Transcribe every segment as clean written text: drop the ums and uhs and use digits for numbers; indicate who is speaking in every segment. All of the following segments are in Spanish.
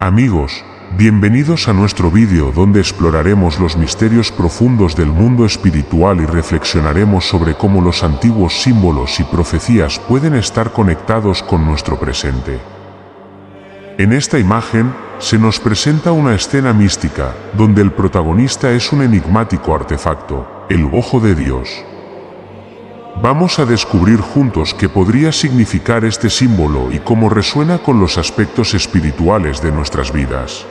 Speaker 1: Amigos, bienvenidos a nuestro vídeo donde exploraremos los misterios profundos del mundo espiritual y reflexionaremos sobre cómo los antiguos símbolos y profecías pueden estar conectados con nuestro presente. En esta imagen, se nos presenta una escena mística, donde el protagonista es un enigmático artefacto, el Ojo de Dios. Vamos a descubrir juntos qué podría significar este símbolo y cómo resuena con los aspectos espirituales de nuestras vidas.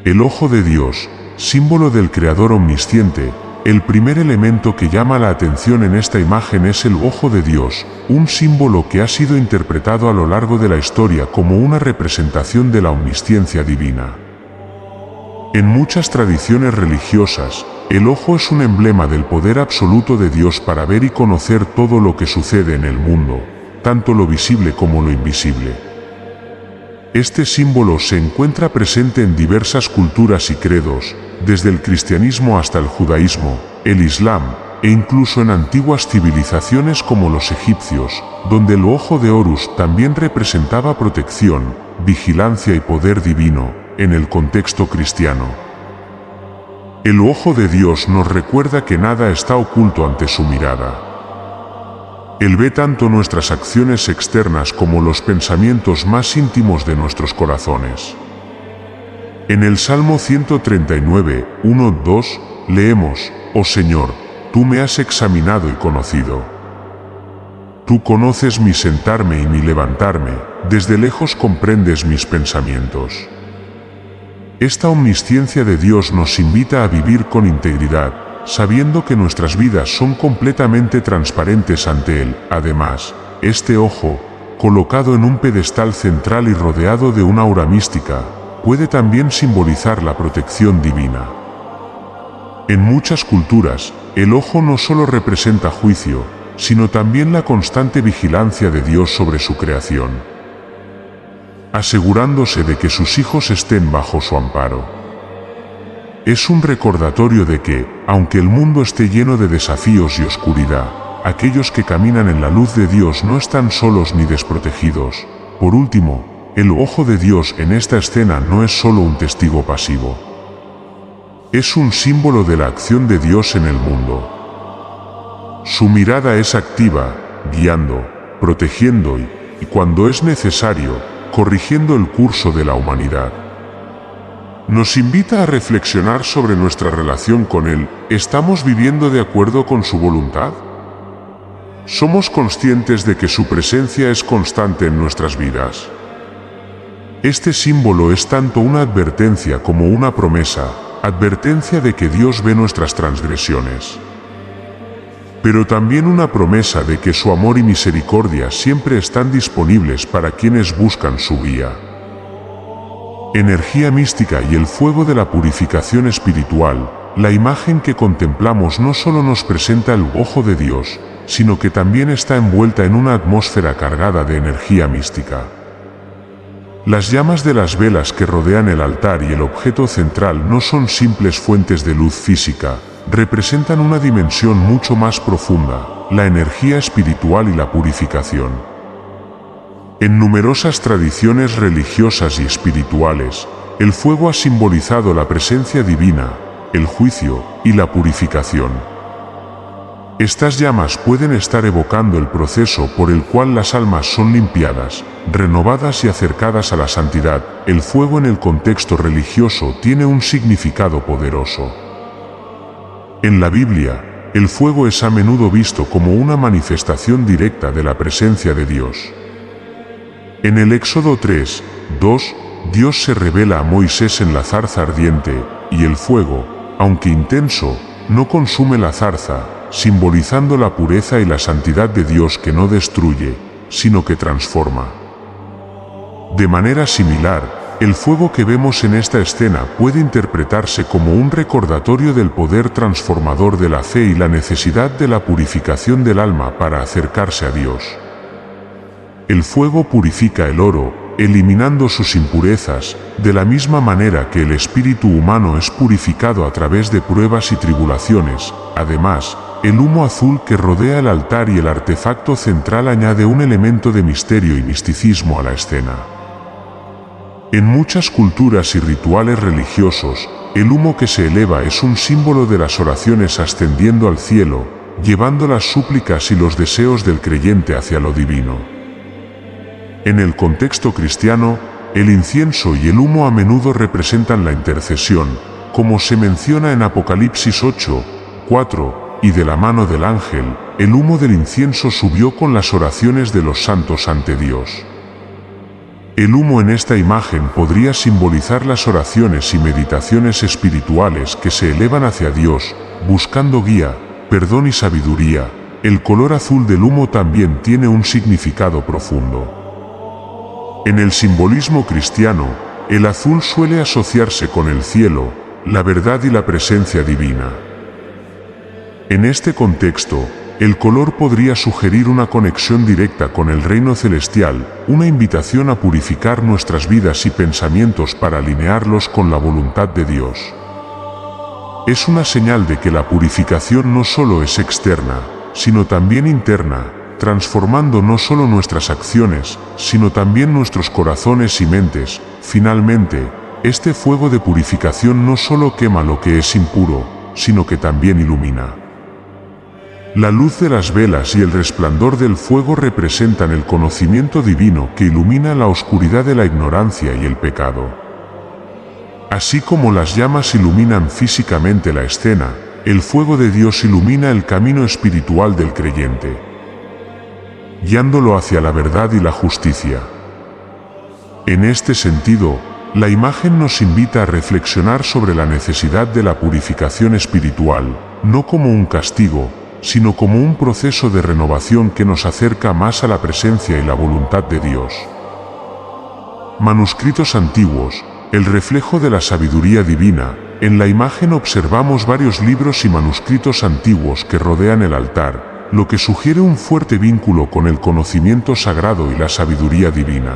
Speaker 1: El Ojo de Dios, símbolo del Creador omnisciente, el primer elemento que llama la atención en esta imagen es el Ojo de Dios, un símbolo que ha sido interpretado a lo largo de la historia como una representación de la omnisciencia divina. En muchas tradiciones religiosas, el ojo es un emblema del poder absoluto de Dios para ver y conocer todo lo que sucede en el mundo, tanto lo visible como lo invisible. Este símbolo se encuentra presente en diversas culturas y credos, desde el cristianismo hasta el judaísmo, el islam, e incluso en antiguas civilizaciones como los egipcios, donde el ojo de Horus también representaba protección, vigilancia y poder divino, en el contexto cristiano. El Ojo de Dios nos recuerda que nada está oculto ante su mirada. Él ve tanto nuestras acciones externas como los pensamientos más íntimos de nuestros corazones. En el Salmo 139, 1-2, leemos: «Oh Señor, tú me has examinado y conocido. Tú conoces mi sentarme y mi levantarme, desde lejos comprendes mis pensamientos». Esta omnisciencia de Dios nos invita a vivir con integridad, sabiendo que nuestras vidas son completamente transparentes ante Él. Además, este ojo, colocado en un pedestal central y rodeado de una aura mística, puede también simbolizar la protección divina. En muchas culturas, el ojo no solo representa juicio, sino también la constante vigilancia de Dios sobre su creación, asegurándose de que sus hijos estén bajo su amparo. Es un recordatorio de que, aunque el mundo esté lleno de desafíos y oscuridad, aquellos que caminan en la luz de Dios no están solos ni desprotegidos. Por último, el Ojo de Dios en esta escena no es solo un testigo pasivo. Es un símbolo de la acción de Dios en el mundo. Su mirada es activa, guiando, protegiendo y cuando es necesario, corrigiendo el curso de la humanidad. Nos invita a reflexionar sobre nuestra relación con Él. ¿Estamos viviendo de acuerdo con su voluntad? ¿Somos conscientes de que su presencia es constante en nuestras vidas? Este símbolo es tanto una advertencia como una promesa, advertencia de que Dios ve nuestras transgresiones, pero también una promesa de que su amor y misericordia siempre están disponibles para quienes buscan su guía. Energía mística y el fuego de la purificación espiritual, la imagen que contemplamos no solo nos presenta el Ojo de Dios, sino que también está envuelta en una atmósfera cargada de energía mística. Las llamas de las velas que rodean el altar y el objeto central no son simples fuentes de luz física, representan una dimensión mucho más profunda, la energía espiritual y la purificación. En numerosas tradiciones religiosas y espirituales, el fuego ha simbolizado la presencia divina, el juicio y la purificación. Estas llamas pueden estar evocando el proceso por el cual las almas son limpiadas, renovadas y acercadas a la santidad. El fuego en el contexto religioso tiene un significado poderoso. En la Biblia, el fuego es a menudo visto como una manifestación directa de la presencia de Dios. En el Éxodo 3, 2, Dios se revela a Moisés en la zarza ardiente, y el fuego, aunque intenso, no consume la zarza, simbolizando la pureza y la santidad de Dios que no destruye, sino que transforma. De manera similar, el fuego que vemos en esta escena puede interpretarse como un recordatorio del poder transformador de la fe y la necesidad de la purificación del alma para acercarse a Dios. El fuego purifica el oro, eliminando sus impurezas, de la misma manera que el espíritu humano es purificado a través de pruebas y tribulaciones. Además, el humo azul que rodea el altar y el artefacto central añade un elemento de misterio y misticismo a la escena. En muchas culturas y rituales religiosos, el humo que se eleva es un símbolo de las oraciones ascendiendo al cielo, llevando las súplicas y los deseos del creyente hacia lo divino. En el contexto cristiano, el incienso y el humo a menudo representan la intercesión, como se menciona en Apocalipsis 8:4, y de la mano del ángel, el humo del incienso subió con las oraciones de los santos ante Dios. El humo en esta imagen podría simbolizar las oraciones y meditaciones espirituales que se elevan hacia Dios, buscando guía, perdón y sabiduría. El color azul del humo también tiene un significado profundo. En el simbolismo cristiano, el azul suele asociarse con el cielo, la verdad y la presencia divina. En este contexto, el color podría sugerir una conexión directa con el reino celestial, una invitación a purificar nuestras vidas y pensamientos para alinearlos con la voluntad de Dios. Es una señal de que la purificación no solo es externa, sino también interna, transformando no solo nuestras acciones, sino también nuestros corazones y mentes. Finalmente, este fuego de purificación no solo quema lo que es impuro, sino que también ilumina. La luz de las velas y el resplandor del fuego representan el conocimiento divino que ilumina la oscuridad de la ignorancia y el pecado. Así como las llamas iluminan físicamente la escena, el fuego de Dios ilumina el camino espiritual del creyente, guiándolo hacia la verdad y la justicia. En este sentido, la imagen nos invita a reflexionar sobre la necesidad de la purificación espiritual, no como un castigo, sino como un proceso de renovación que nos acerca más a la presencia y la voluntad de Dios. Manuscritos antiguos, el reflejo de la sabiduría divina. En la imagen observamos varios libros y manuscritos antiguos que rodean el altar, lo que sugiere un fuerte vínculo con el conocimiento sagrado y la sabiduría divina.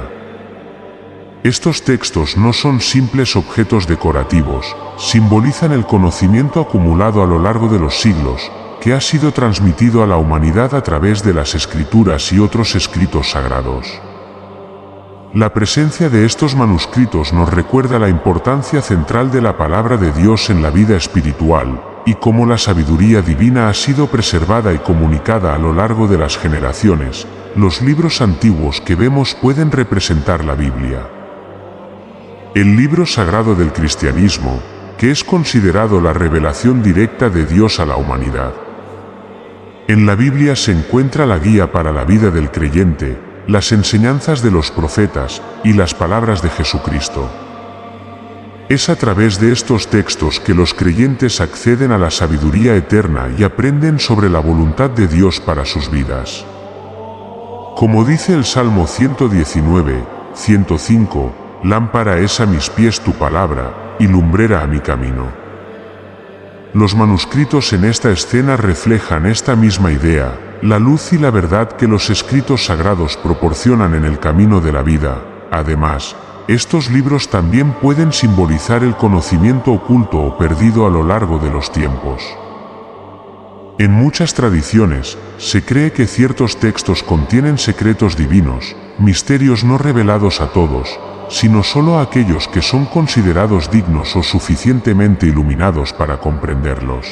Speaker 1: Estos textos no son simples objetos decorativos, simbolizan el conocimiento acumulado a lo largo de los siglos, que ha sido transmitido a la humanidad a través de las escrituras y otros escritos sagrados. La presencia de estos manuscritos nos recuerda la importancia central de la palabra de Dios en la vida espiritual, y cómo la sabiduría divina ha sido preservada y comunicada a lo largo de las generaciones. Los libros antiguos que vemos pueden representar la Biblia, el libro sagrado del cristianismo, que es considerado la revelación directa de Dios a la humanidad. En la Biblia se encuentra la guía para la vida del creyente, las enseñanzas de los profetas y las palabras de Jesucristo. Es a través de estos textos que los creyentes acceden a la sabiduría eterna y aprenden sobre la voluntad de Dios para sus vidas. Como dice el Salmo 119:105, lámpara es a mis pies tu palabra, y lumbrera a mi camino. Los manuscritos en esta escena reflejan esta misma idea, la luz y la verdad que los escritos sagrados proporcionan en el camino de la vida. Además, estos libros también pueden simbolizar el conocimiento oculto o perdido a lo largo de los tiempos. En muchas tradiciones, se cree que ciertos textos contienen secretos divinos, misterios no revelados a todos, sino solo a aquellos que son considerados dignos o suficientemente iluminados para comprenderlos.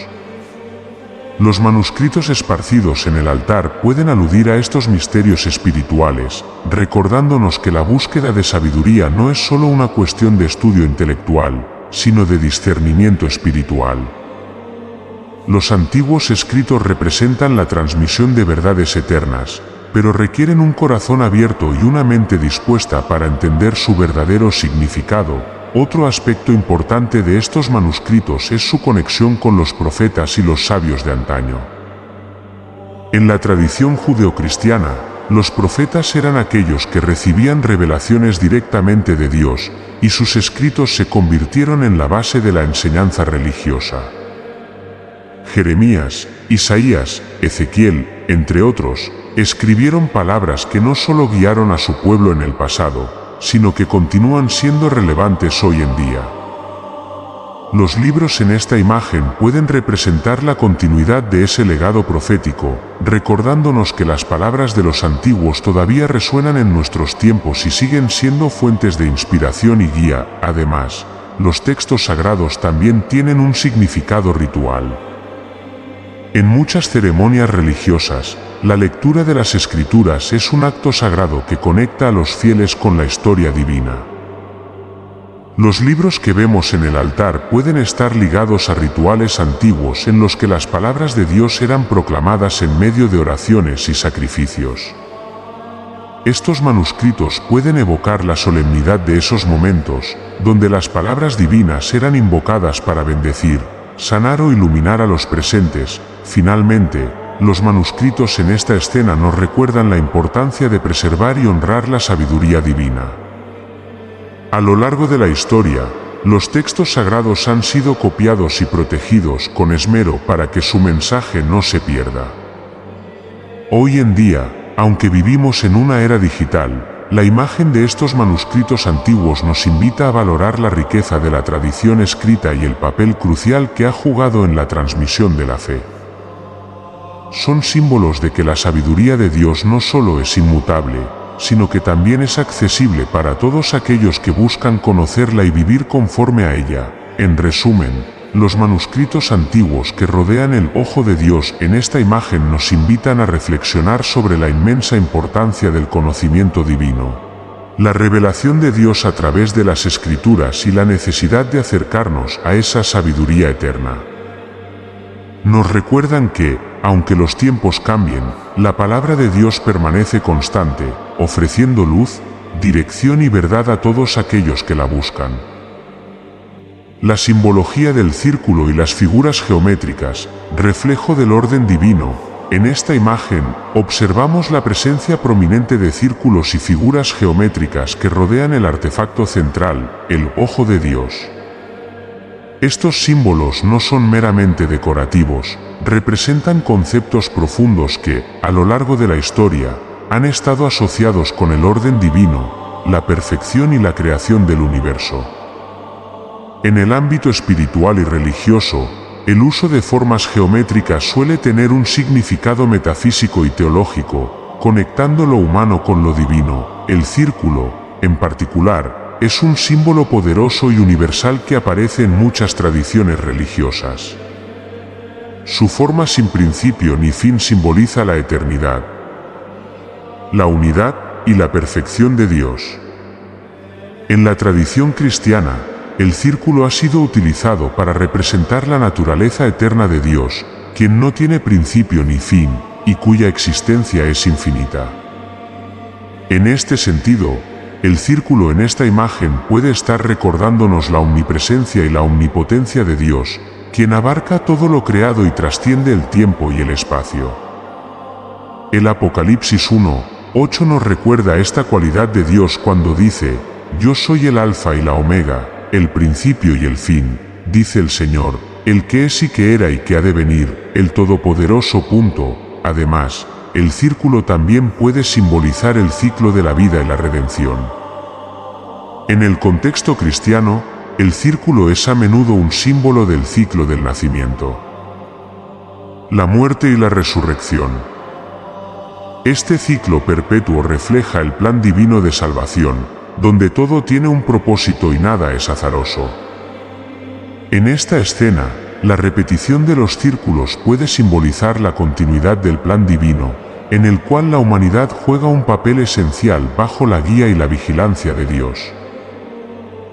Speaker 1: Los manuscritos esparcidos en el altar pueden aludir a estos misterios espirituales, recordándonos que la búsqueda de sabiduría no es solo una cuestión de estudio intelectual, sino de discernimiento espiritual. Los antiguos escritos representan la transmisión de verdades eternas, pero requieren un corazón abierto y una mente dispuesta para entender su verdadero significado. Otro aspecto importante de estos manuscritos es su conexión con los profetas y los sabios de antaño. En la tradición judeocristiana, los profetas eran aquellos que recibían revelaciones directamente de Dios, y sus escritos se convirtieron en la base de la enseñanza religiosa. Jeremías, Isaías, Ezequiel, entre otros, escribieron palabras que no solo guiaron a su pueblo en el pasado, sino que continúan siendo relevantes hoy en día. Los libros en esta imagen pueden representar la continuidad de ese legado profético, recordándonos que las palabras de los antiguos todavía resuenan en nuestros tiempos y siguen siendo fuentes de inspiración y guía. Además, los textos sagrados también tienen un significado ritual. En muchas ceremonias religiosas, la lectura de las Escrituras es un acto sagrado que conecta a los fieles con la historia divina. Los libros que vemos en el altar pueden estar ligados a rituales antiguos en los que las palabras de Dios eran proclamadas en medio de oraciones y sacrificios. Estos manuscritos pueden evocar la solemnidad de esos momentos, donde las palabras divinas eran invocadas para bendecir, sanar o iluminar a los presentes. Finalmente, los manuscritos en esta escena nos recuerdan la importancia de preservar y honrar la sabiduría divina. A lo largo de la historia, los textos sagrados han sido copiados y protegidos con esmero para que su mensaje no se pierda. Hoy en día, aunque vivimos en una era digital, la imagen de estos manuscritos antiguos nos invita a valorar la riqueza de la tradición escrita y el papel crucial que ha jugado en la transmisión de la fe. Son símbolos de que la sabiduría de Dios no solo es inmutable, sino que también es accesible para todos aquellos que buscan conocerla y vivir conforme a ella. En resumen, los manuscritos antiguos que rodean el ojo de Dios en esta imagen nos invitan a reflexionar sobre la inmensa importancia del conocimiento divino, la revelación de Dios a través de las Escrituras y la necesidad de acercarnos a esa sabiduría eterna. Nos recuerdan que, aunque los tiempos cambien, la palabra de Dios permanece constante, ofreciendo luz, dirección y verdad a todos aquellos que la buscan. La simbología del círculo y las figuras geométricas, reflejo del orden divino. En esta imagen, observamos la presencia prominente de círculos y figuras geométricas que rodean el artefacto central, el ojo de Dios. Estos símbolos no son meramente decorativos, representan conceptos profundos que, a lo largo de la historia, han estado asociados con el orden divino, la perfección y la creación del universo. En el ámbito espiritual y religioso, el uso de formas geométricas suele tener un significado metafísico y teológico, conectando lo humano con lo divino. El círculo, en particular, es un símbolo poderoso y universal que aparece en muchas tradiciones religiosas. Su forma sin principio ni fin simboliza la eternidad, la unidad y la perfección de Dios. En la tradición cristiana, el círculo ha sido utilizado para representar la naturaleza eterna de Dios, quien no tiene principio ni fin, y cuya existencia es infinita. En este sentido, el círculo en esta imagen puede estar recordándonos la omnipresencia y la omnipotencia de Dios, quien abarca todo lo creado y trasciende el tiempo y el espacio. El Apocalipsis 1:8 nos recuerda esta cualidad de Dios cuando dice: «Yo soy el Alfa y la Omega, el principio y el fin, dice el Señor, el que es y que era y que ha de venir, el Todopoderoso». Además, el círculo también puede simbolizar el ciclo de la vida y la redención. En el contexto cristiano, el círculo es a menudo un símbolo del ciclo del nacimiento, la muerte y la resurrección. Este ciclo perpetuo refleja el plan divino de salvación, donde todo tiene un propósito y nada es azaroso. En esta escena, la repetición de los círculos puede simbolizar la continuidad del plan divino, en el cual la humanidad juega un papel esencial bajo la guía y la vigilancia de Dios.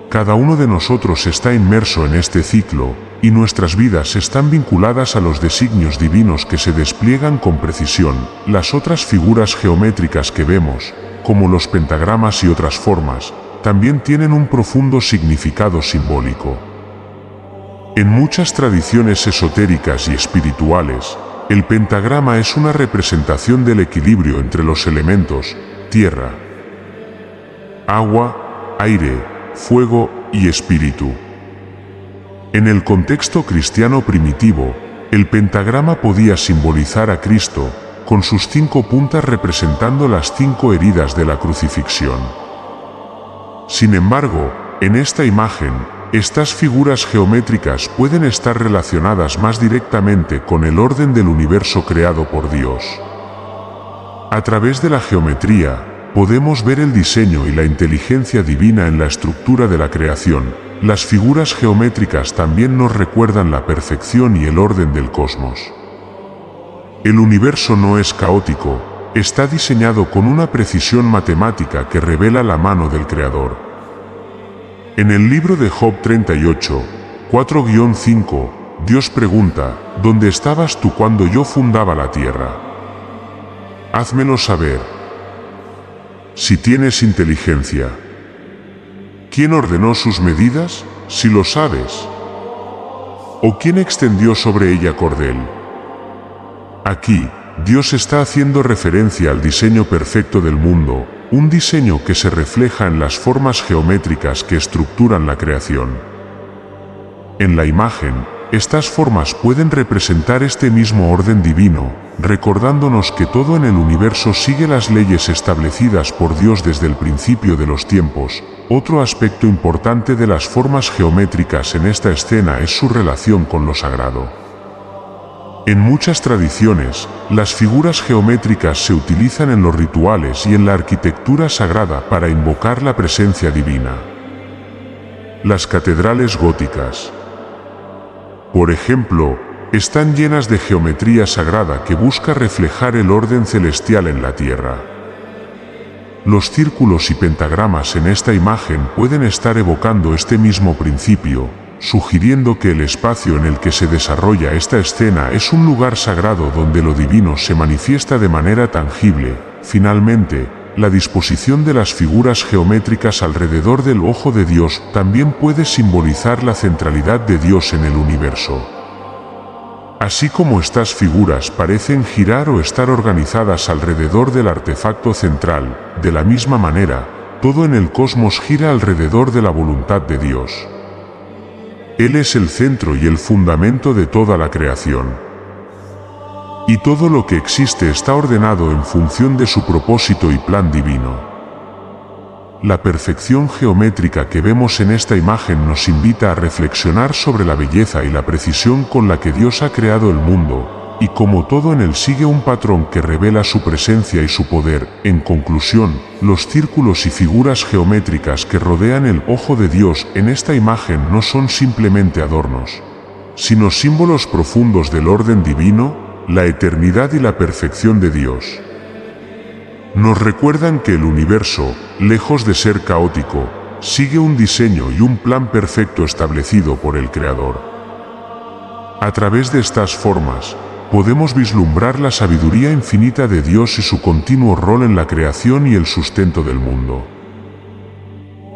Speaker 1: Cada uno de nosotros está inmerso en este ciclo, y nuestras vidas están vinculadas a los designios divinos que se despliegan con precisión. Las otras figuras geométricas que vemos, como los pentagramas y otras formas, también tienen un profundo significado simbólico. En muchas tradiciones esotéricas y espirituales, el pentagrama es una representación del equilibrio entre los elementos, tierra, agua, aire, fuego y espíritu. En el contexto cristiano primitivo, el pentagrama podía simbolizar a Cristo, con sus 5 puntas representando las 5 heridas de la crucifixión. Sin embargo, en esta imagen, estas figuras geométricas pueden estar relacionadas más directamente con el orden del universo creado por Dios. A través de la geometría, podemos ver el diseño y la inteligencia divina en la estructura de la creación. Las figuras geométricas también nos recuerdan la perfección y el orden del cosmos. El universo no es caótico, está diseñado con una precisión matemática que revela la mano del Creador. En el libro de Job 38, 4-5, Dios pregunta, ¿dónde estabas tú cuando yo fundaba la tierra? Házmelo saber. Si tienes inteligencia. ¿Quién ordenó sus medidas, si lo sabes? ¿O quién extendió sobre ella cordel? Aquí, Dios está haciendo referencia al diseño perfecto del mundo, un diseño que se refleja en las formas geométricas que estructuran la creación. En la imagen, estas formas pueden representar este mismo orden divino, recordándonos que todo en el universo sigue las leyes establecidas por Dios desde el principio de los tiempos. Otro aspecto importante de las formas geométricas en esta escena es su relación con lo sagrado. En muchas tradiciones, las figuras geométricas se utilizan en los rituales y en la arquitectura sagrada para invocar la presencia divina. Las catedrales góticas, por ejemplo, están llenas de geometría sagrada que busca reflejar el orden celestial en la tierra. Los círculos y pentagramas en esta imagen pueden estar evocando este mismo principio, sugiriendo que el espacio en el que se desarrolla esta escena es un lugar sagrado donde lo divino se manifiesta de manera tangible. Finalmente, la disposición de las figuras geométricas alrededor del ojo de Dios también puede simbolizar la centralidad de Dios en el universo. Así como estas figuras parecen girar o estar organizadas alrededor del artefacto central, de la misma manera, todo en el cosmos gira alrededor de la voluntad de Dios. Él es el centro y el fundamento de toda la creación. Y todo lo que existe está ordenado en función de su propósito y plan divino. La perfección geométrica que vemos en esta imagen nos invita a reflexionar sobre la belleza y la precisión con la que Dios ha creado el mundo, y como todo en él sigue un patrón que revela su presencia y su poder. En conclusión, los círculos y figuras geométricas que rodean el ojo de Dios en esta imagen no son simplemente adornos, sino símbolos profundos del orden divino, la eternidad y la perfección de Dios. Nos recuerdan que el universo, lejos de ser caótico, sigue un diseño y un plan perfecto establecido por el Creador. A través de estas formas, podemos vislumbrar la sabiduría infinita de Dios y su continuo rol en la creación y el sustento del mundo.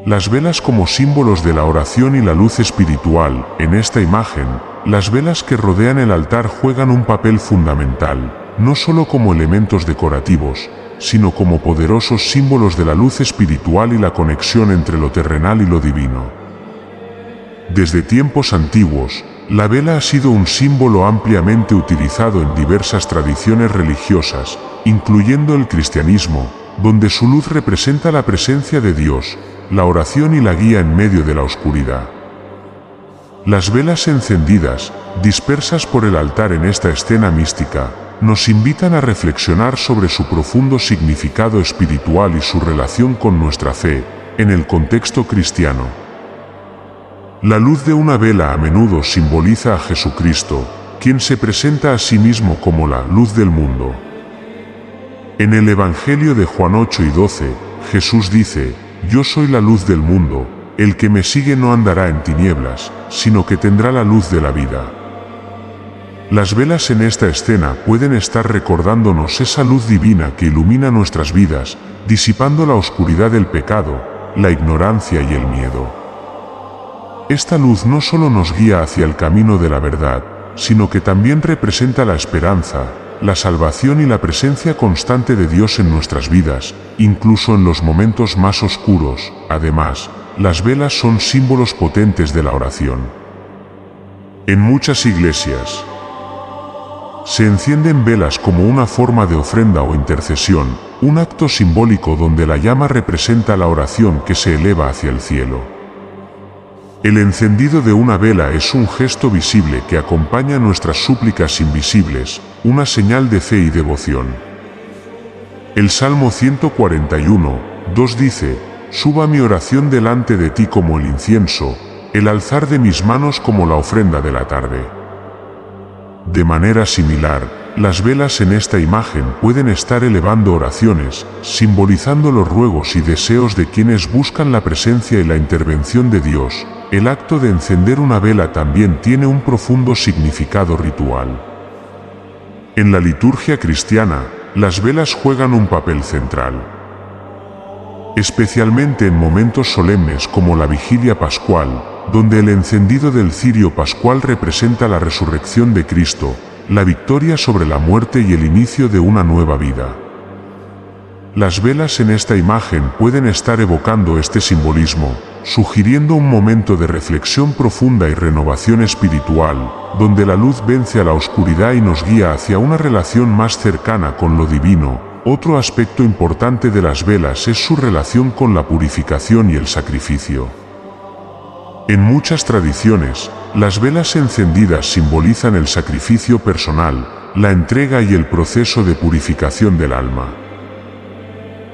Speaker 1: Las velas como símbolos de la oración y la luz espiritual, en esta imagen, las velas que rodean el altar juegan un papel fundamental, no solo como elementos decorativos, sino como poderosos símbolos de la luz espiritual y la conexión entre lo terrenal y lo divino. Desde tiempos antiguos, la vela ha sido un símbolo ampliamente utilizado en diversas tradiciones religiosas, incluyendo el cristianismo, donde su luz representa la presencia de Dios, la oración y la guía en medio de la oscuridad. Las velas encendidas, dispersas por el altar en esta escena mística, nos invitan a reflexionar sobre su profundo significado espiritual y su relación con nuestra fe, en el contexto cristiano. La luz de una vela a menudo simboliza a Jesucristo, quien se presenta a sí mismo como la luz del mundo. En el Evangelio de Juan 8 y 12, Jesús dice, «Yo soy la luz del mundo, el que me sigue no andará en tinieblas, sino que tendrá la luz de la vida». Las velas en esta escena pueden estar recordándonos esa luz divina que ilumina nuestras vidas, disipando la oscuridad del pecado, la ignorancia y el miedo. Esta luz no solo nos guía hacia el camino de la verdad, sino que también representa la esperanza, la salvación y la presencia constante de Dios en nuestras vidas, incluso en los momentos más oscuros. Además, las velas son símbolos potentes de la oración. En muchas iglesias, se encienden velas como una forma de ofrenda o intercesión, un acto simbólico donde la llama representa la oración que se eleva hacia el cielo. El encendido de una vela es un gesto visible que acompaña nuestras súplicas invisibles, una señal de fe y devoción. El Salmo 141, 2 dice: «Suba mi oración delante de ti como el incienso, el alzar de mis manos como la ofrenda de la tarde». De manera similar, las velas en esta imagen pueden estar elevando oraciones, simbolizando los ruegos y deseos de quienes buscan la presencia y la intervención de Dios. El acto de encender una vela también tiene un profundo significado ritual. En la liturgia cristiana, las velas juegan un papel central. Especialmente en momentos solemnes como la Vigilia Pascual, donde el encendido del cirio pascual representa la resurrección de Cristo, la victoria sobre la muerte y el inicio de una nueva vida. Las velas en esta imagen pueden estar evocando este simbolismo, sugiriendo un momento de reflexión profunda y renovación espiritual, donde la luz vence a la oscuridad y nos guía hacia una relación más cercana con lo divino. Otro aspecto importante de las velas es su relación con la purificación y el sacrificio. En muchas tradiciones, las velas encendidas simbolizan el sacrificio personal, la entrega y el proceso de purificación del alma.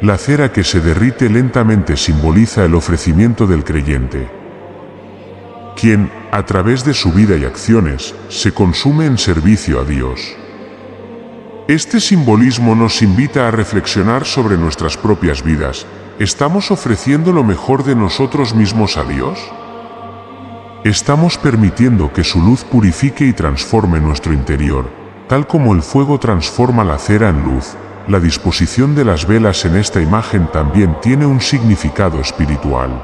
Speaker 1: La cera que se derrite lentamente simboliza el ofrecimiento del creyente, quien, a través de su vida y acciones, se consume en servicio a Dios. Este simbolismo nos invita a reflexionar sobre nuestras propias vidas. ¿Estamos ofreciendo lo mejor de nosotros mismos a Dios? ¿Estamos permitiendo que su luz purifique y transforme nuestro interior, tal como el fuego transforma la cera en luz? La disposición de las velas en esta imagen también tiene un significado espiritual.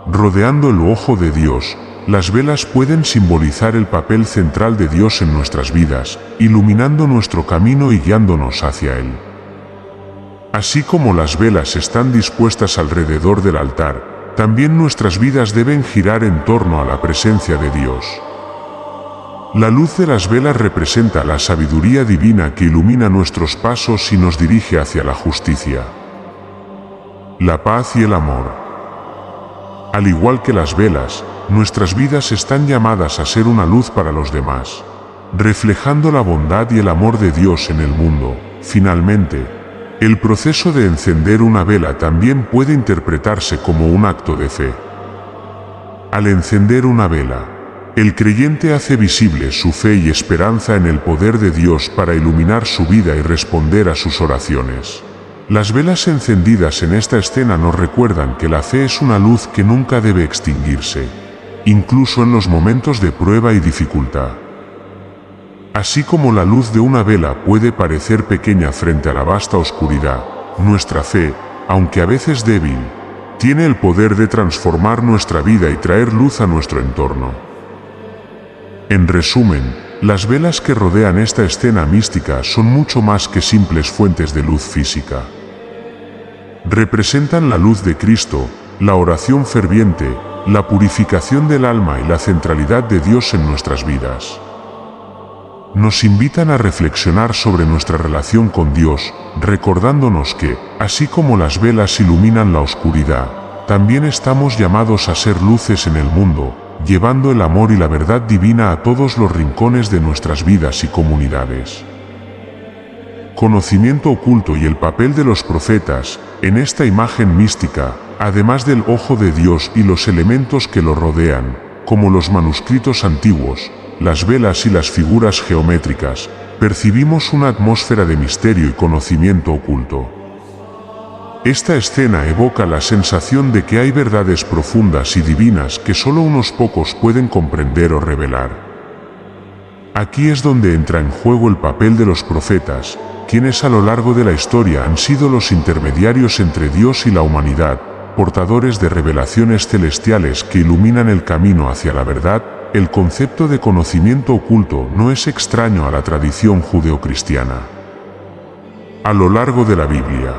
Speaker 1: Rodeando el ojo de Dios, las velas pueden simbolizar el papel central de Dios en nuestras vidas, iluminando nuestro camino y guiándonos hacia Él. Así como las velas están dispuestas alrededor del altar, también nuestras vidas deben girar en torno a la presencia de Dios. La luz de las velas representa la sabiduría divina que ilumina nuestros pasos y nos dirige hacia la justicia, la paz y el amor. Al igual que las velas, nuestras vidas están llamadas a ser una luz para los demás, reflejando la bondad y el amor de Dios en el mundo. Finalmente, el proceso de encender una vela también puede interpretarse como un acto de fe. Al encender una vela, el creyente hace visible su fe y esperanza en el poder de Dios para iluminar su vida y responder a sus oraciones. Las velas encendidas en esta escena nos recuerdan que la fe es una luz que nunca debe extinguirse, incluso en los momentos de prueba y dificultad. Así como la luz de una vela puede parecer pequeña frente a la vasta oscuridad, nuestra fe, aunque a veces débil, tiene el poder de transformar nuestra vida y traer luz a nuestro entorno. En resumen, las velas que rodean esta escena mística son mucho más que simples fuentes de luz física. Representan la luz de Cristo, la oración ferviente, la purificación del alma y la centralidad de Dios en nuestras vidas. Nos invitan a reflexionar sobre nuestra relación con Dios, recordándonos que, así como las velas iluminan la oscuridad, también estamos llamados a ser luces en el mundo, llevando el amor y la verdad divina a todos los rincones de nuestras vidas y comunidades. Conocimiento oculto y el papel de los profetas. En esta imagen mística, además del ojo de Dios y los elementos que lo rodean, como los manuscritos antiguos, las velas y las figuras geométricas, percibimos una atmósfera de misterio y conocimiento oculto. Esta escena evoca la sensación de que hay verdades profundas y divinas que solo unos pocos pueden comprender o revelar. Aquí es donde entra en juego el papel de los profetas, quienes a lo largo de la historia han sido los intermediarios entre Dios y la humanidad, portadores de revelaciones celestiales que iluminan el camino hacia la verdad. El concepto de conocimiento oculto no es extraño a la tradición judeocristiana. A lo largo de la Biblia,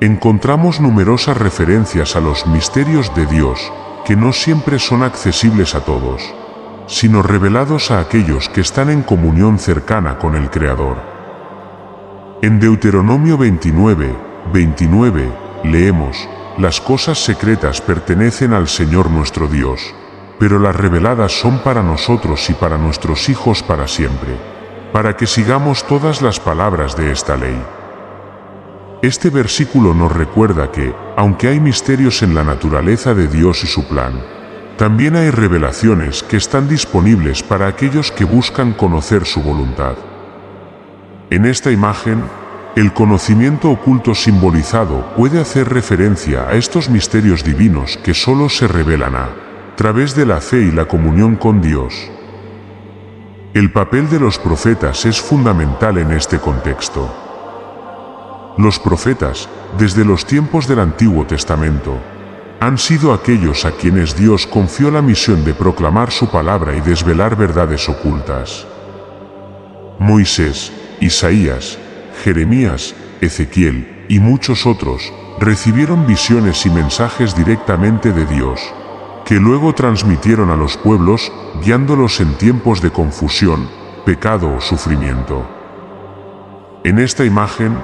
Speaker 1: encontramos numerosas referencias a los misterios de Dios, que no siempre son accesibles a todos, sino revelados a aquellos que están en comunión cercana con el Creador. En Deuteronomio 29, 29, leemos: las cosas secretas pertenecen al Señor nuestro Dios, pero las reveladas son para nosotros y para nuestros hijos para siempre, para que sigamos todas las palabras de esta ley. Este versículo nos recuerda que, aunque hay misterios en la naturaleza de Dios y su plan, también hay revelaciones que están disponibles para aquellos que buscan conocer su voluntad. En esta imagen, el conocimiento oculto simbolizado puede hacer referencia a estos misterios divinos que solo se revelan a través de la fe y la comunión con Dios. El papel de los profetas es fundamental en este contexto. Los profetas, desde los tiempos del Antiguo Testamento, han sido aquellos a quienes Dios confió la misión de proclamar su palabra y desvelar verdades ocultas. Moisés, Isaías, Jeremías, Ezequiel y muchos otros recibieron visiones y mensajes directamente de Dios, que luego transmitieron a los pueblos, guiándolos en tiempos de confusión, pecado o sufrimiento. En esta imagen,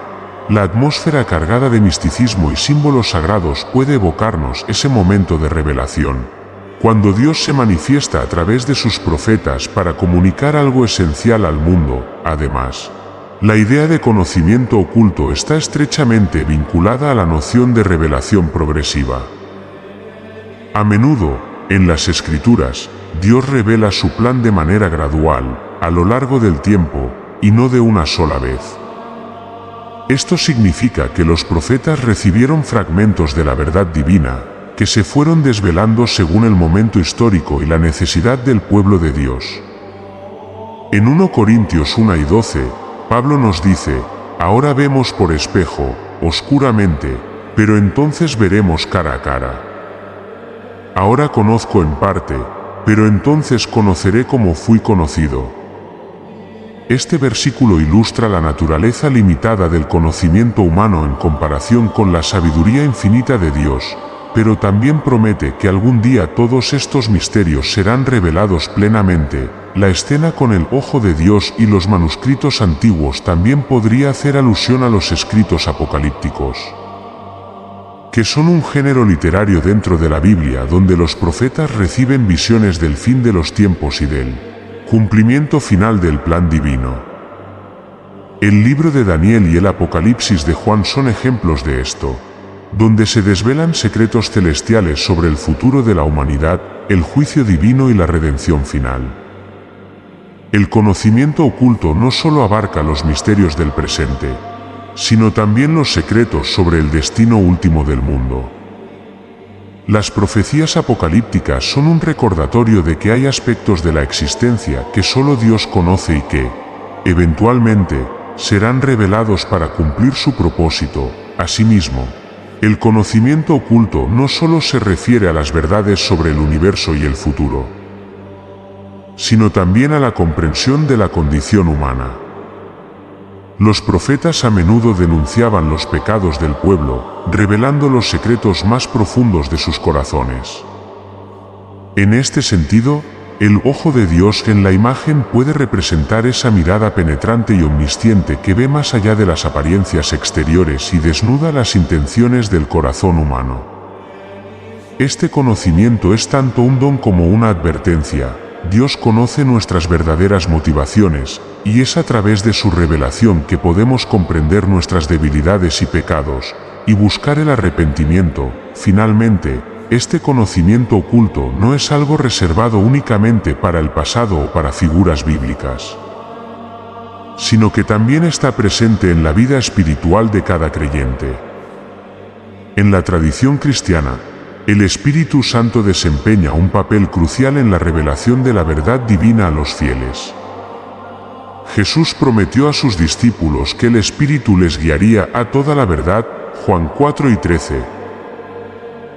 Speaker 1: la atmósfera cargada de misticismo y símbolos sagrados puede evocarnos ese momento de revelación, cuando Dios se manifiesta a través de sus profetas para comunicar algo esencial al mundo. Además, la idea de conocimiento oculto está estrechamente vinculada a la noción de revelación progresiva. A menudo, en las Escrituras, Dios revela su plan de manera gradual, a lo largo del tiempo, y no de una sola vez. Esto significa que los profetas recibieron fragmentos de la verdad divina, que se fueron desvelando según el momento histórico y la necesidad del pueblo de Dios. En 1 Corintios 1 y 12, Pablo nos dice: ahora vemos por espejo, oscuramente, pero entonces veremos cara a cara. Ahora conozco en parte, pero entonces conoceré como fui conocido. Este versículo ilustra la naturaleza limitada del conocimiento humano en comparación con la sabiduría infinita de Dios, pero también promete que algún día todos estos misterios serán revelados plenamente. La escena con el ojo de Dios y los manuscritos antiguos también podría hacer alusión a los escritos apocalípticos, que son un género literario dentro de la Biblia donde los profetas reciben visiones del fin de los tiempos y del cumplimiento final del plan divino. El libro de Daniel y el Apocalipsis de Juan son ejemplos de esto, donde se desvelan secretos celestiales sobre el futuro de la humanidad, el juicio divino y la redención final. El conocimiento oculto no solo abarca los misterios del presente, sino también los secretos sobre el destino último del mundo. Las profecías apocalípticas son un recordatorio de que hay aspectos de la existencia que solo Dios conoce y que, eventualmente, serán revelados para cumplir su propósito. Asimismo, el conocimiento oculto no solo se refiere a las verdades sobre el universo y el futuro, sino también a la comprensión de la condición humana. Los profetas a menudo denunciaban los pecados del pueblo, revelando los secretos más profundos de sus corazones. En este sentido, el ojo de Dios en la imagen puede representar esa mirada penetrante y omnisciente que ve más allá de las apariencias exteriores y desnuda las intenciones del corazón humano. Este conocimiento es tanto un don como una advertencia. Dios conoce nuestras verdaderas motivaciones, y es a través de su revelación que podemos comprender nuestras debilidades y pecados, y buscar el arrepentimiento. Finalmente, este conocimiento oculto no es algo reservado únicamente para el pasado o para figuras bíblicas, sino que también está presente en la vida espiritual de cada creyente. En la tradición cristiana, el Espíritu Santo desempeña un papel crucial en la revelación de la verdad divina a los fieles. Jesús prometió a sus discípulos que el Espíritu les guiaría a toda la verdad, Juan 4 y 13.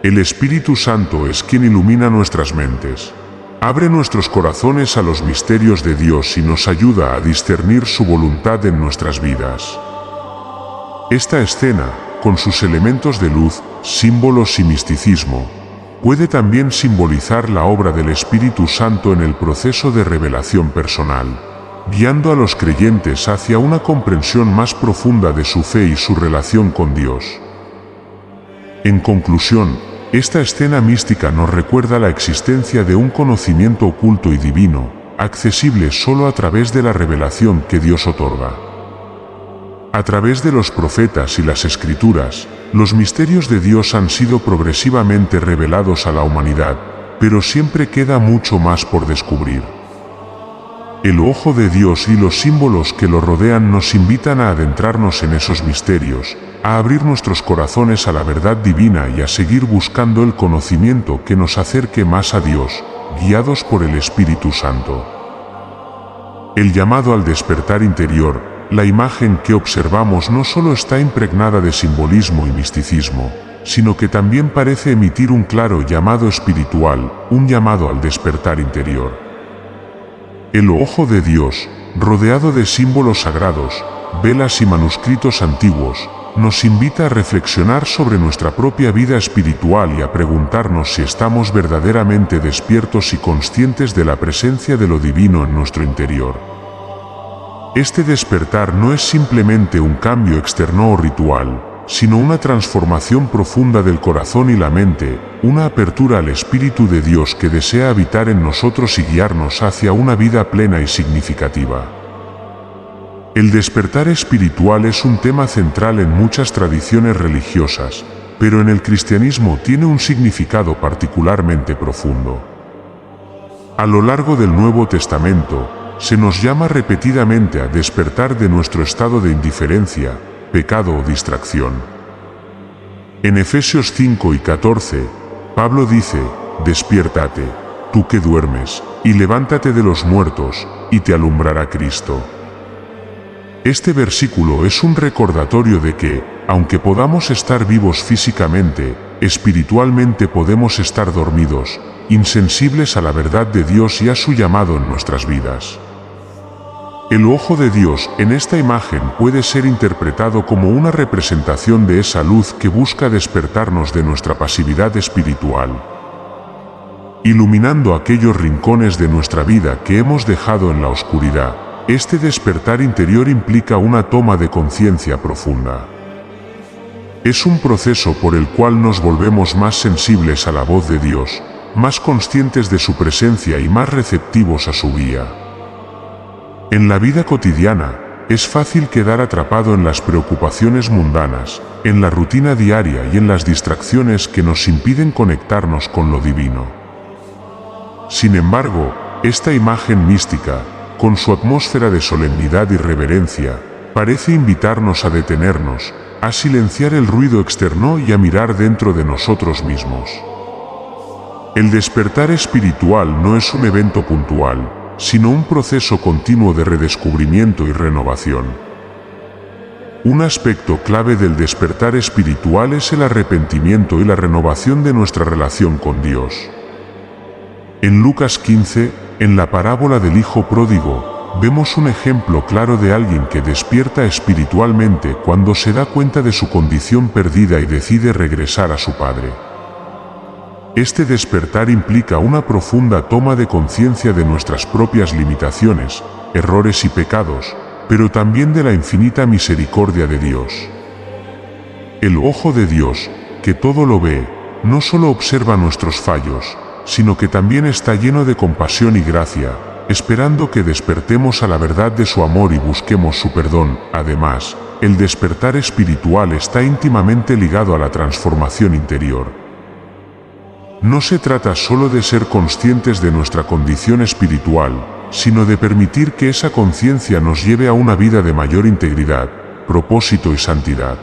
Speaker 1: El Espíritu Santo es quien ilumina nuestras mentes, abre nuestros corazones a los misterios de Dios y nos ayuda a discernir su voluntad en nuestras vidas. Esta escena, con sus elementos de luz, símbolos y misticismo, puede también simbolizar la obra del Espíritu Santo en el proceso de revelación personal, guiando a los creyentes hacia una comprensión más profunda de su fe y su relación con Dios. En conclusión, esta escena mística nos recuerda la existencia de un conocimiento oculto y divino, accesible solo a través de la revelación que Dios otorga. A través de los profetas y las escrituras, los misterios de Dios han sido progresivamente revelados a la humanidad, pero siempre queda mucho más por descubrir. El ojo de Dios y los símbolos que lo rodean nos invitan a adentrarnos en esos misterios, a abrir nuestros corazones a la verdad divina y a seguir buscando el conocimiento que nos acerque más a Dios, guiados por el Espíritu Santo. El llamado al despertar interior, la imagen que observamos no solo está impregnada de simbolismo y misticismo, sino que también parece emitir un claro llamado espiritual, un llamado al despertar interior. El ojo de Dios, rodeado de símbolos sagrados, velas y manuscritos antiguos, nos invita a reflexionar sobre nuestra propia vida espiritual y a preguntarnos si estamos verdaderamente despiertos y conscientes de la presencia de lo divino en nuestro interior. Este despertar no es simplemente un cambio externo o ritual, sino una transformación profunda del corazón y la mente, una apertura al Espíritu de Dios que desea habitar en nosotros y guiarnos hacia una vida plena y significativa. El despertar espiritual es un tema central en muchas tradiciones religiosas, pero en el cristianismo tiene un significado particularmente profundo. A lo largo del Nuevo Testamento, se nos llama repetidamente a despertar de nuestro estado de indiferencia, pecado o distracción. En Efesios 5 y 14, Pablo dice: «Despiértate, tú que duermes, y levántate de los muertos, y te alumbrará Cristo». Este versículo es un recordatorio de que, aunque podamos estar vivos físicamente, espiritualmente podemos estar dormidos, insensibles a la verdad de Dios y a su llamado en nuestras vidas. El ojo de Dios en esta imagen puede ser interpretado como una representación de esa luz que busca despertarnos de nuestra pasividad espiritual, iluminando aquellos rincones de nuestra vida que hemos dejado en la oscuridad. Este despertar interior implica una toma de conciencia profunda. Es un proceso por el cual nos volvemos más sensibles a la voz de Dios, más conscientes de su presencia y más receptivos a su guía. En la vida cotidiana, es fácil quedar atrapado en las preocupaciones mundanas, en la rutina diaria y en las distracciones que nos impiden conectarnos con lo divino. Sin embargo, esta imagen mística, con su atmósfera de solemnidad y reverencia, parece invitarnos a detenernos, a silenciar el ruido externo y a mirar dentro de nosotros mismos. El despertar espiritual no es un evento puntual, sino un proceso continuo de redescubrimiento y renovación. Un aspecto clave del despertar espiritual es el arrepentimiento y la renovación de nuestra relación con Dios. En Lucas 15, en la parábola del Hijo Pródigo, vemos un ejemplo claro de alguien que despierta espiritualmente cuando se da cuenta de su condición perdida y decide regresar a su Padre. Este despertar implica una profunda toma de conciencia de nuestras propias limitaciones, errores y pecados, pero también de la infinita misericordia de Dios. El ojo de Dios, que todo lo ve, no solo observa nuestros fallos, sino que también está lleno de compasión y gracia, esperando que despertemos a la verdad de su amor y busquemos su perdón. Además, el despertar espiritual está íntimamente ligado a la transformación interior. No se trata solo de ser conscientes de nuestra condición espiritual, sino de permitir que esa conciencia nos lleve a una vida de mayor integridad, propósito y santidad.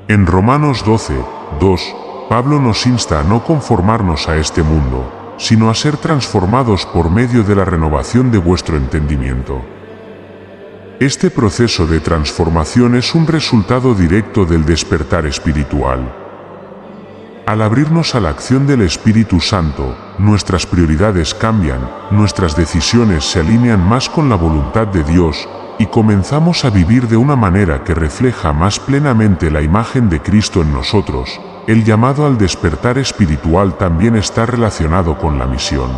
Speaker 1: En Romanos 12, 2, Pablo nos insta a no conformarnos a este mundo, sino a ser transformados por medio de la renovación de vuestro entendimiento. Este proceso de transformación es un resultado directo del despertar espiritual. Al abrirnos a la acción del Espíritu Santo, nuestras prioridades cambian, nuestras decisiones se alinean más con la voluntad de Dios, y comenzamos a vivir de una manera que refleja más plenamente la imagen de Cristo en nosotros. El llamado al despertar espiritual también está relacionado con la misión.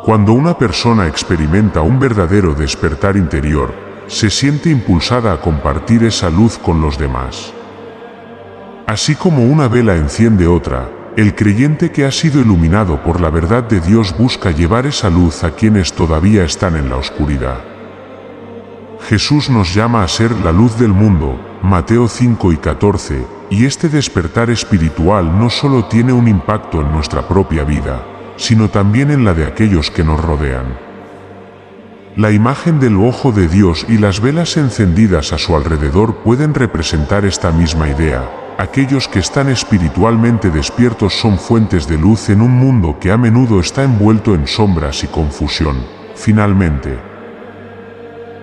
Speaker 1: Cuando una persona experimenta un verdadero despertar interior, se siente impulsada a compartir esa luz con los demás. Así como una vela enciende otra, el creyente que ha sido iluminado por la verdad de Dios busca llevar esa luz a quienes todavía están en la oscuridad. Jesús nos llama a ser la luz del mundo, Mateo 5:14, y este despertar espiritual no solo tiene un impacto en nuestra propia vida, sino también en la de aquellos que nos rodean. La imagen del ojo de Dios y las velas encendidas a su alrededor pueden representar esta misma idea. Aquellos que están espiritualmente despiertos son fuentes de luz en un mundo que a menudo está envuelto en sombras y confusión. Finalmente,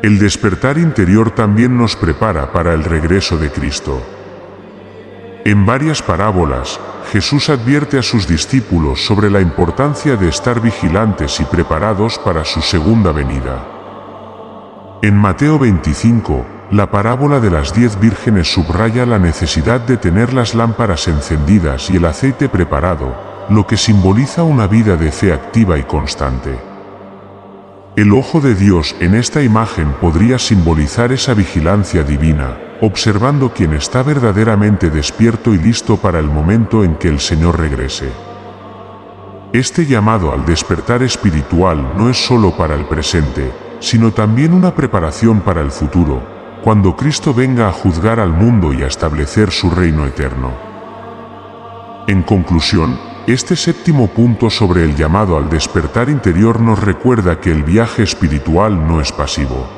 Speaker 1: el despertar interior también nos prepara para el regreso de Cristo. En varias parábolas, Jesús advierte a sus discípulos sobre la importancia de estar vigilantes y preparados para su segunda venida. En Mateo 25, la parábola de las 10 vírgenes subraya la necesidad de tener las lámparas encendidas y el aceite preparado, lo que simboliza una vida de fe activa y constante. El ojo de Dios en esta imagen podría simbolizar esa vigilancia divina, observando quién está verdaderamente despierto y listo para el momento en que el Señor regrese. Este llamado al despertar espiritual no es solo para el presente, sino también una preparación para el futuro, cuando Cristo venga a juzgar al mundo y a establecer su reino eterno. En conclusión, este séptimo punto sobre el llamado al despertar interior nos recuerda que el viaje espiritual no es pasivo.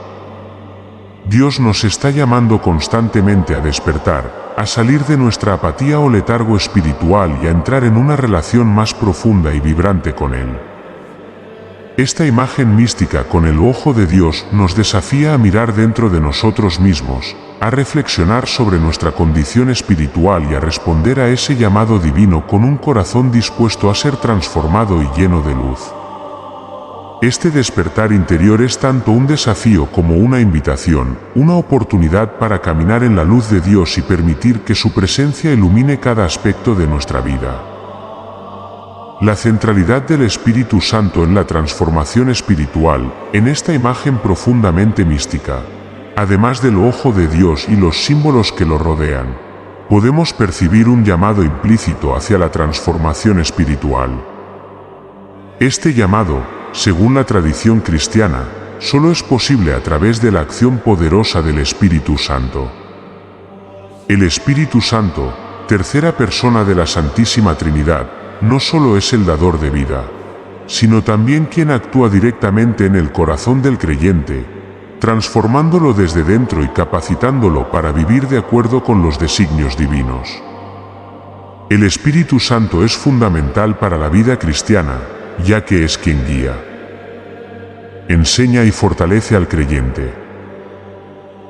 Speaker 1: Dios nos está llamando constantemente a despertar, a salir de nuestra apatía o letargo espiritual y a entrar en una relación más profunda y vibrante con Él. Esta imagen mística con el ojo de Dios nos desafía a mirar dentro de nosotros mismos, a reflexionar sobre nuestra condición espiritual y a responder a ese llamado divino con un corazón dispuesto a ser transformado y lleno de luz. Este despertar interior es tanto un desafío como una invitación, una oportunidad para caminar en la luz de Dios y permitir que su presencia ilumine cada aspecto de nuestra vida. La centralidad del Espíritu Santo en la transformación espiritual, en esta imagen profundamente mística, además del ojo de Dios y los símbolos que lo rodean, podemos percibir un llamado implícito hacia la transformación espiritual. Este llamado, según la tradición cristiana, solo es posible a través de la acción poderosa del Espíritu Santo. El Espíritu Santo, tercera persona de la Santísima Trinidad, no solo es el dador de vida, sino también quien actúa directamente en el corazón del creyente, transformándolo desde dentro y capacitándolo para vivir de acuerdo con los designios divinos. El Espíritu Santo es fundamental para la vida cristiana, ya que es quien guía, enseña y fortalece al creyente.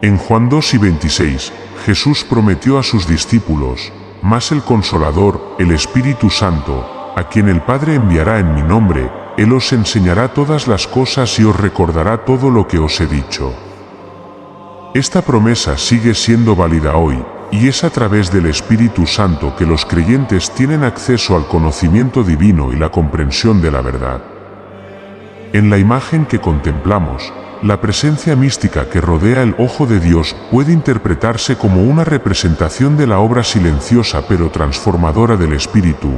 Speaker 1: En Juan 2:26, Jesús prometió a sus discípulos: «Mas el Consolador, el Espíritu Santo, a quien el Padre enviará en mi nombre, Él os enseñará todas las cosas y os recordará todo lo que os he dicho». Esta promesa sigue siendo válida hoy, y es a través del Espíritu Santo que los creyentes tienen acceso al conocimiento divino y la comprensión de la verdad. En la imagen que contemplamos, la presencia mística que rodea el ojo de Dios puede interpretarse como una representación de la obra silenciosa pero transformadora del Espíritu,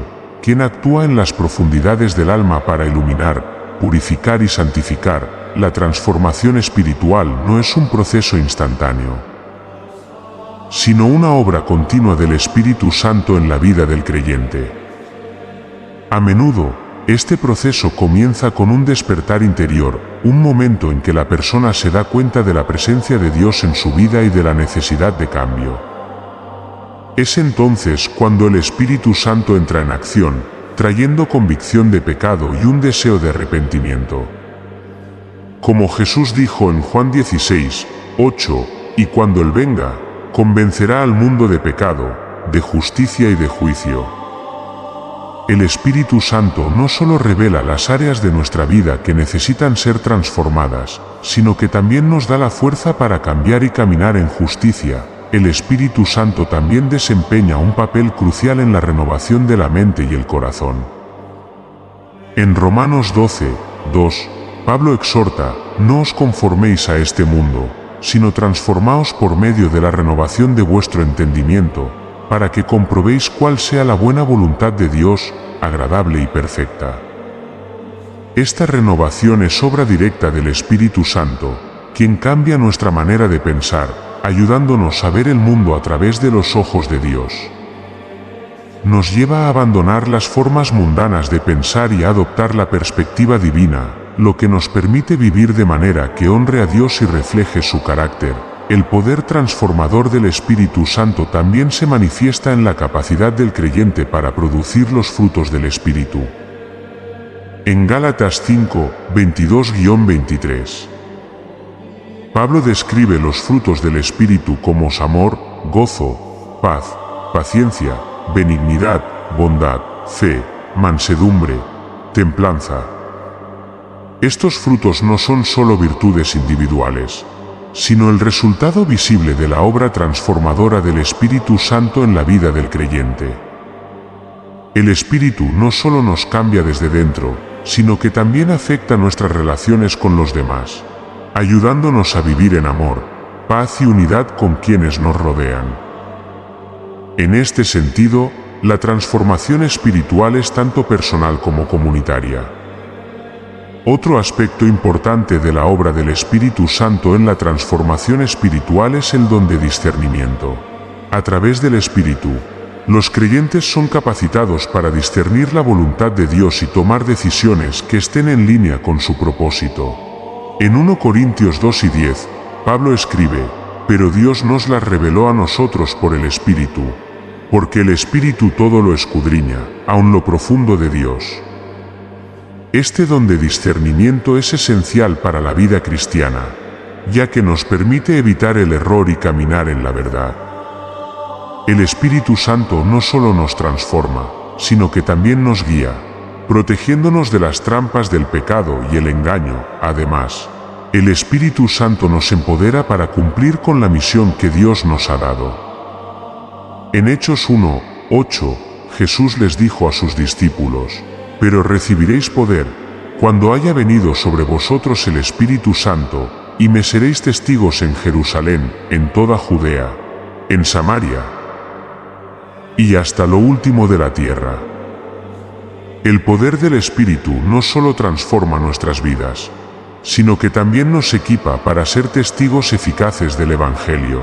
Speaker 1: quien actúa en las profundidades del alma para iluminar, purificar y santificar. La transformación espiritual no es un proceso instantáneo, sino una obra continua del Espíritu Santo en la vida del creyente. A menudo, este proceso comienza con un despertar interior, un momento en que la persona se da cuenta de la presencia de Dios en su vida y de la necesidad de cambio. Es entonces cuando el Espíritu Santo entra en acción, trayendo convicción de pecado y un deseo de arrepentimiento. Como Jesús dijo en Juan 16:8, «Y cuando Él venga, convencerá al mundo de pecado, de justicia y de juicio». El Espíritu Santo no solo revela las áreas de nuestra vida que necesitan ser transformadas, sino que también nos da la fuerza para cambiar y caminar en justicia. El Espíritu Santo también desempeña un papel crucial en la renovación de la mente y el corazón. En Romanos 12:2, Pablo exhorta: «No os conforméis a este mundo, sino transformaos por medio de la renovación de vuestro entendimiento, para que comprobéis cuál sea la buena voluntad de Dios, agradable y perfecta. Esta renovación es obra directa del Espíritu Santo, quien cambia nuestra manera de pensar, ayudándonos a ver el mundo a través de los ojos de Dios. Nos lleva a abandonar las formas mundanas de pensar y a adoptar la perspectiva divina, lo que nos permite vivir de manera que honre a Dios y refleje su carácter. El poder transformador del Espíritu Santo también se manifiesta en la capacidad del creyente para producir los frutos del Espíritu. En Gálatas 5, 22-23. Pablo describe los frutos del Espíritu como amor, gozo, paz, paciencia, benignidad, bondad, fe, mansedumbre, templanza. Estos frutos no son solo virtudes individuales, sino el resultado visible de la obra transformadora del Espíritu Santo en la vida del creyente. El Espíritu no solo nos cambia desde dentro, sino que también afecta nuestras relaciones con los demás, ayudándonos a vivir en amor, paz y unidad con quienes nos rodean. En este sentido, la transformación espiritual es tanto personal como comunitaria. Otro aspecto importante de la obra del Espíritu Santo en la transformación espiritual es el don de discernimiento. A través del Espíritu, los creyentes son capacitados para discernir la voluntad de Dios y tomar decisiones que estén en línea con su propósito. En 1 Corintios 2:10, Pablo escribe: «Pero Dios nos las reveló a nosotros por el Espíritu, porque el Espíritu todo lo escudriña, aun lo profundo de Dios». Este don de discernimiento es esencial para la vida cristiana, ya que nos permite evitar el error y caminar en la verdad. El Espíritu Santo no solo nos transforma, sino que también nos guía, protegiéndonos de las trampas del pecado y el engaño. Además, el Espíritu Santo nos empodera para cumplir con la misión que Dios nos ha dado. En Hechos 1:8, Jesús les dijo a sus discípulos: «Pero recibiréis poder, cuando haya venido sobre vosotros el Espíritu Santo, y me seréis testigos en Jerusalén, en toda Judea, en Samaria, y hasta lo último de la tierra». El poder del Espíritu no solo transforma nuestras vidas, sino que también nos equipa para ser testigos eficaces del Evangelio.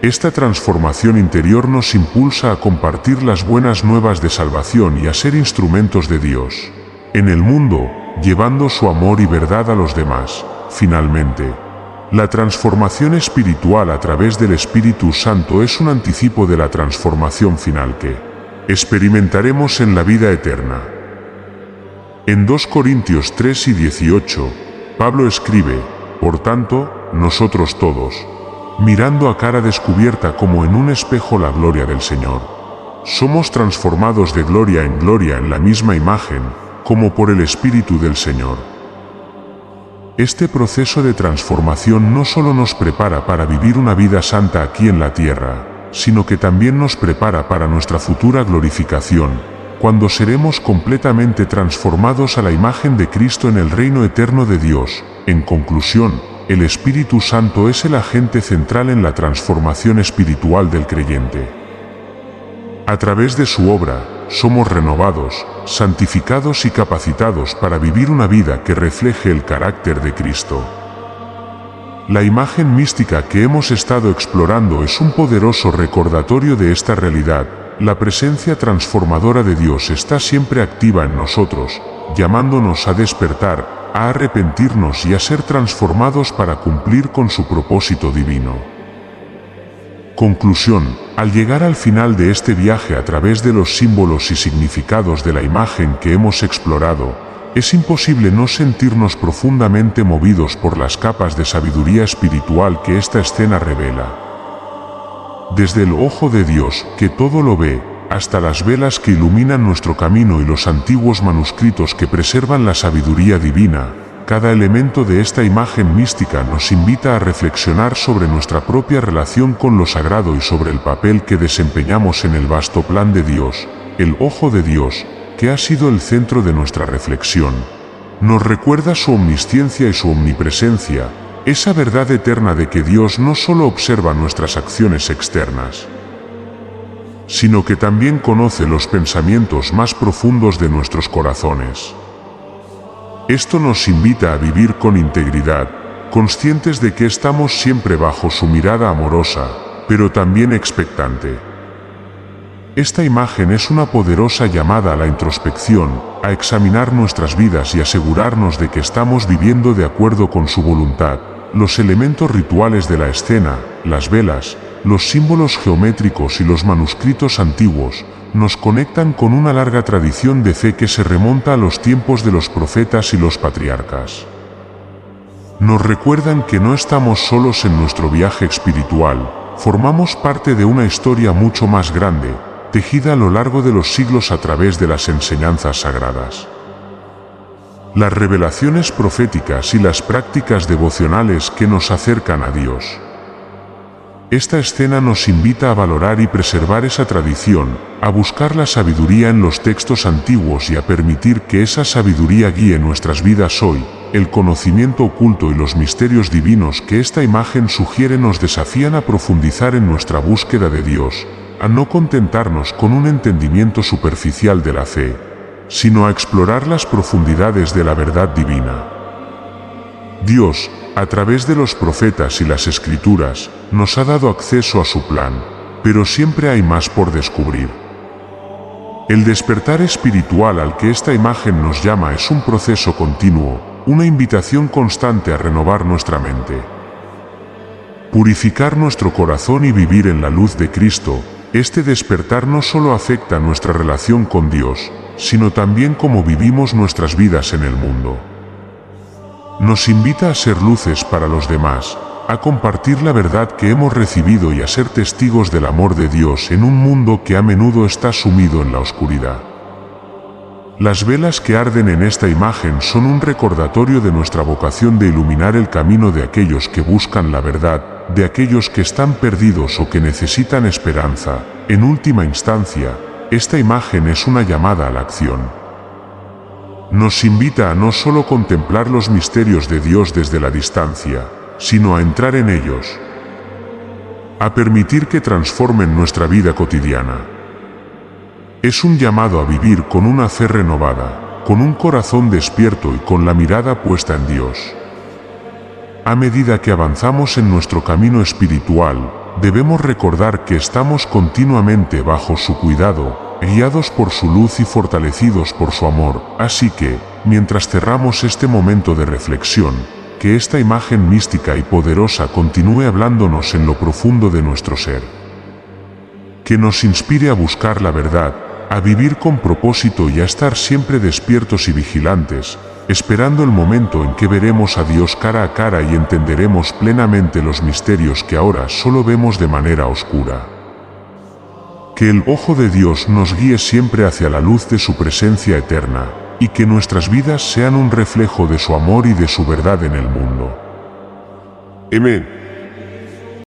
Speaker 1: Esta transformación interior nos impulsa a compartir las buenas nuevas de salvación y a ser instrumentos de Dios en el mundo, llevando su amor y verdad a los demás. Finalmente, la transformación espiritual a través del Espíritu Santo es un anticipo de la transformación final que experimentaremos en la vida eterna. En 2 Corintios 3:18, Pablo escribe: «Por tanto, nosotros todos, mirando a cara descubierta como en un espejo la gloria del Señor, somos transformados de gloria en la misma imagen, como por el Espíritu del Señor». Este proceso de transformación no solo nos prepara para vivir una vida santa aquí en la tierra, sino que también nos prepara para nuestra futura glorificación, cuando seremos completamente transformados a la imagen de Cristo en el reino eterno de Dios. En conclusión, el Espíritu Santo es el agente central en la transformación espiritual del creyente. A través de su obra, somos renovados, santificados y capacitados para vivir una vida que refleje el carácter de Cristo. La imagen mística que hemos estado explorando es un poderoso recordatorio de esta realidad. La presencia transformadora de Dios está siempre activa en nosotros, llamándonos a despertar, a arrepentirnos y a ser transformados para cumplir con su propósito divino. Conclusión: al llegar al final de este viaje a través de los símbolos y significados de la imagen que hemos explorado, es imposible no sentirnos profundamente movidos por las capas de sabiduría espiritual que esta escena revela. Desde el ojo de Dios, que todo lo ve, hasta las velas que iluminan nuestro camino y los antiguos manuscritos que preservan la sabiduría divina, cada elemento de esta imagen mística nos invita a reflexionar sobre nuestra propia relación con lo sagrado y sobre el papel que desempeñamos en el vasto plan de Dios. El ojo de Dios, que ha sido el centro de nuestra reflexión, nos recuerda su omnisciencia y su omnipresencia, esa verdad eterna de que Dios no solo observa nuestras acciones externas, sino que también conoce los pensamientos más profundos de nuestros corazones. Esto nos invita a vivir con integridad, conscientes de que estamos siempre bajo su mirada amorosa, pero también expectante. Esta imagen es una poderosa llamada a la introspección, a examinar nuestras vidas y asegurarnos de que estamos viviendo de acuerdo con su voluntad. Los elementos rituales de la escena, las velas, los símbolos geométricos y los manuscritos antiguos, nos conectan con una larga tradición de fe que se remonta a los tiempos de los profetas y los patriarcas. Nos recuerdan que no estamos solos en nuestro viaje espiritual, formamos parte de una historia mucho más grande, tejida a lo largo de los siglos a través de las enseñanzas sagradas. Las revelaciones proféticas y las prácticas devocionales que nos acercan a Dios. Esta escena nos invita a valorar y preservar esa tradición, a buscar la sabiduría en los textos antiguos y a permitir que esa sabiduría guíe nuestras vidas hoy. El conocimiento oculto y los misterios divinos que esta imagen sugiere nos desafían a profundizar en nuestra búsqueda de Dios, a no contentarnos con un entendimiento superficial de la fe, sino a explorar las profundidades de la verdad divina. Dios, a través de los profetas y las escrituras, nos ha dado acceso a su plan, pero siempre hay más por descubrir. El despertar espiritual al que esta imagen nos llama es un proceso continuo, una invitación constante a renovar nuestra mente. Purificar nuestro corazón y vivir en la luz de Cristo. Este despertar no solo afecta nuestra relación con Dios, sino también cómo vivimos nuestras vidas en el mundo. Nos invita a ser luces para los demás, a compartir la verdad que hemos recibido y a ser testigos del amor de Dios en un mundo que a menudo está sumido en la oscuridad. Las velas que arden en esta imagen son un recordatorio de nuestra vocación de iluminar el camino de aquellos que buscan la verdad, de aquellos que están perdidos o que necesitan esperanza. En última instancia, esta imagen es una llamada a la acción. Nos invita a no solo contemplar los misterios de Dios desde la distancia, sino a entrar en ellos, a permitir que transformen nuestra vida cotidiana. Es un llamado a vivir con una fe renovada, con un corazón despierto y con la mirada puesta en Dios. A medida que avanzamos en nuestro camino espiritual, debemos recordar que estamos continuamente bajo su cuidado, guiados por su luz y fortalecidos por su amor. Así que, mientras cerramos este momento de reflexión, que esta imagen mística y poderosa continúe hablándonos en lo profundo de nuestro ser. Que nos inspire a buscar la verdad, a vivir con propósito y a estar siempre despiertos y vigilantes, esperando el momento en que veremos a Dios cara a cara y entenderemos plenamente los misterios que ahora solo vemos de manera oscura. Que el ojo de Dios nos guíe siempre hacia la luz de su presencia eterna, y que nuestras vidas sean un reflejo de su amor y de su verdad en el mundo. Amén.